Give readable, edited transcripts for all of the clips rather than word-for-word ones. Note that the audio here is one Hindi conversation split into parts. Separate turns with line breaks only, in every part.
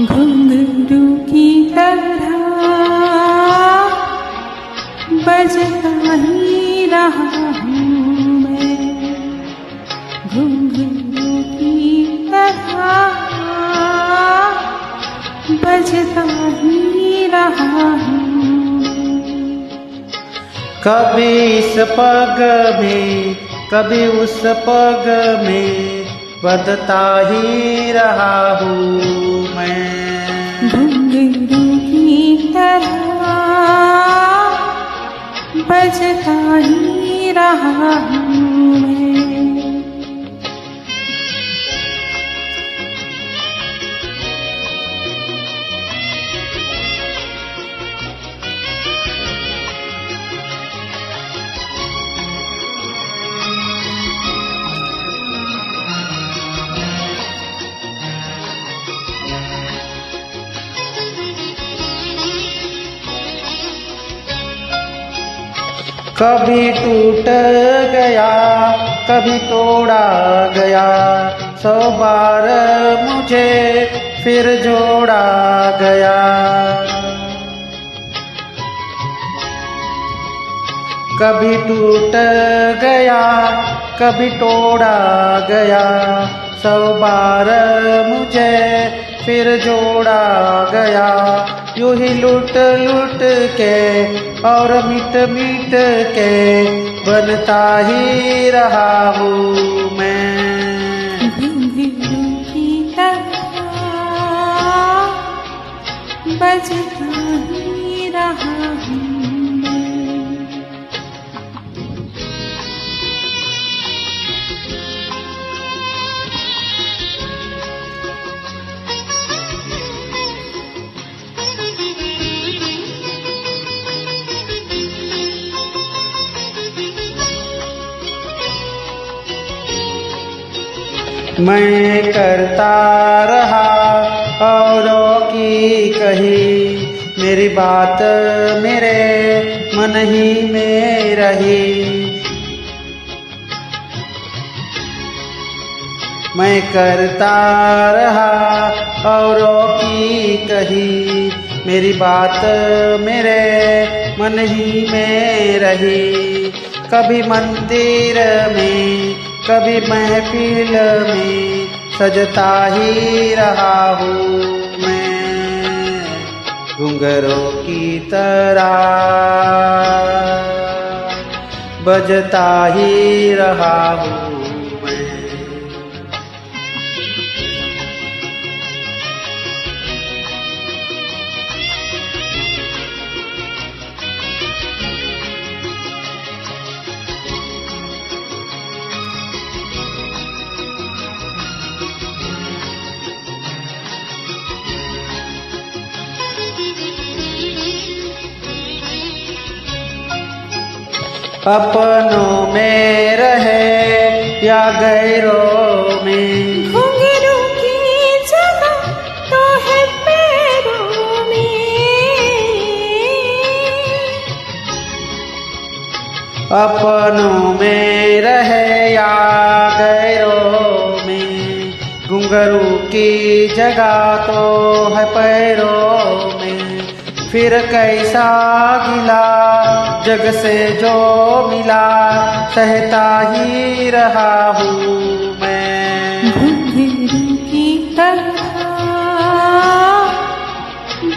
घुंघरू की तरह बजता ही रहा हूँ मैं, घुंघरू की तरह बजता ही रहा हूँ।
कभी इस पग में कभी उस पग में बदता ही रहा हूँ मैं,
घुंघरू की तरह बजता ही रहा हूँ मैं।
कभी टूट गया कभी तोड़ा गया, 100 बार मुझे फिर जोड़ा गया। कभी टूट गया कभी तोड़ा गया, 100 बार मुझे फिर जोड़ा गया। यूं ही लुट लुट के और मिट मिट के बनता ही रहा हूँ मैं,
घुंघरू की तरह बजता ही रहा हूँ मैं।
मैं करता रहा औरों की कही, मेरी बात मेरे मन ही में रही। मैं करता रहा औरों की कही, मेरी बात मेरे मन ही में रही। कभी मंदिर में कभी महफिल में सजता ही रहा हूँ मैं, घुंघरू की तरह बजता ही रहा हूँ मैं। अपनों में रहे या गैरों में,
घुंघरू की जगह तो है पैरों में,
अपनों में रहे या गैरों में, घुंघरू की जगह तो है पैरों में। फिर कैसा गिला जग से जो मिला, सहता ही रहा हूँ मैं,
घुंघरू की तरह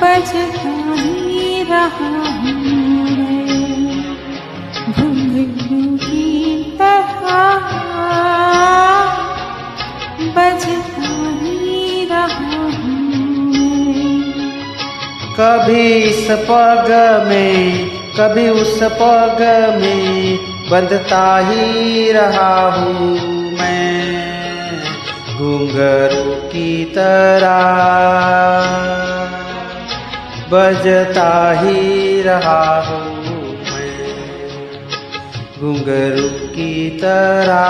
बजता ही रहा हूँ मैं, घुंघरू की तरह बजता ही रहा हूँ मैं।
कभी इस पग में कभी उस पग में बंधता ही रहा हूँ मैं, घुंघरू की तरह बजता ही रहा हूँ मैं, घुंघरू की तरह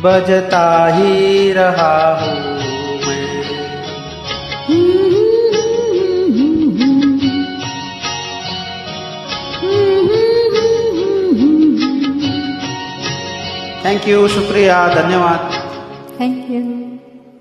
बजता ही रहा हूँ मैं।
Thank you,
शुक्रिया, धन्यवाद।
Thank you.